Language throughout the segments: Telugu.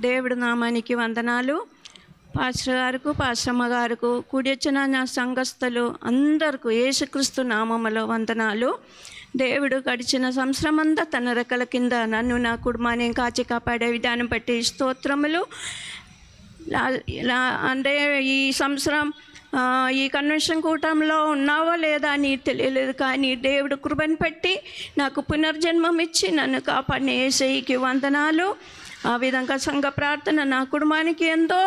దేవుడి నామానికి వందనాలు. పాస్టర్ గారికి, పాస్టమ్మ గారికి, కూడి వచ్చిన నా సంఘస్థులు అందరికీ యేసుక్రీస్తు నామములో వందనాలు. దేవుడు గడిచిన సంవత్సరం అంతా తన రెక్కల కింద నన్ను, నా కుటుంబాన్ని కాచి కాపాడే విధానం బట్టి స్తోత్రములు. అంటే ఈ సంవత్సరం ఈ కన్వెన్షన్ కూటంలో ఉన్నావో లేదా అని తెలియలేదు, కానీ దేవుడు కృపను పెట్టి నాకు పునర్జన్మం ఇచ్చి నన్ను కాపాడిన యేసయ్యకి వందనాలు. ఆ విధంగా సంఘ ప్రార్థన నా కుటుంబానికి ఎంతో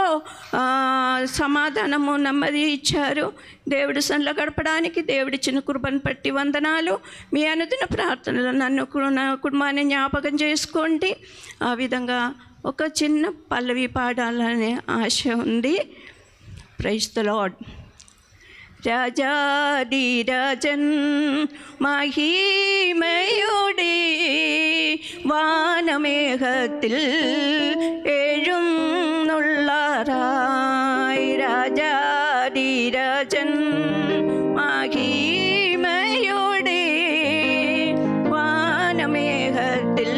సమాధానము, నెమ్మది ఇచ్చారు. దేవుడి సన్నిధిలో గడపడానికి దేవుడిచ్చిన కృపను బట్టి వందనాలు. మీ అనుదిన ప్రార్థనలో నన్ను, నా కుటుంబాన్ని జ్ఞాపకం చేసుకోండి. ఆ విధంగా ఒక చిన్న పల్లవి పాడాలనే ఆశ ఉంది. Praise the Lord. രാജാധിരാജൻ മഹിമയുടെ വാനമേഘത്തിൽ എഴുന്നള്ളാറായി. രാജാധിരാജൻ മഹിമയുടെ വാനമേഘത്തിൽ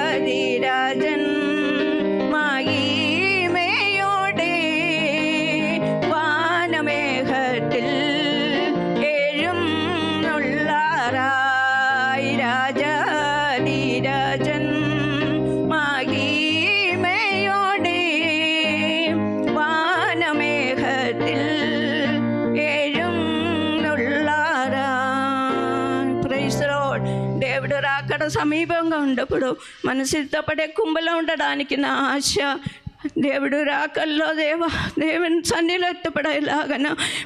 രാജാധിരാജൻ മഹിമയോടെ വാനമേഘത്തിൽ എഴുന്നള്ളാറായി. രാജാധിരാജൻ മഹിമയോടെ വാനമേഘത്തിൽ എഴുന്നള്ളാറായി. Praise the Lord. దేవుడు రాకడ సమీపంగా ఉన్నప్పుడు మన సిద్ధపడే కుంభలో ఉండడానికి నా ఆశ. దేవుడు రాకల్లో దేవుని సన్నిధిలో ఎత్తపడేలాగా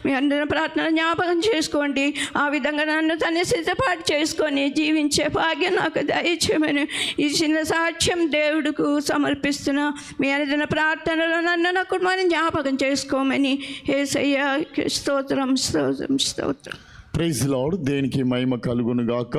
మీ అందరి ప్రార్థన జ్ఞాపకం చేసుకోండి. ఆ విధంగా నన్ను తన సిద్ధపాటు చేసుకొని జీవించే భాగ్యం నాకు దయచేయమని ఈ చిన్న సాక్ష్యం దేవుడికి సమర్పిస్తున్నా. మీ అందరి ప్రార్థనలో నన్ను, నా కుటుంబాన్ని జ్ఞాపకం చేసుకోమని యేసయ్య స్తోత్రం స్తోత్రం స్తోత్రం. Praise the lord. దేనికి మహిమ కలుగును గాక.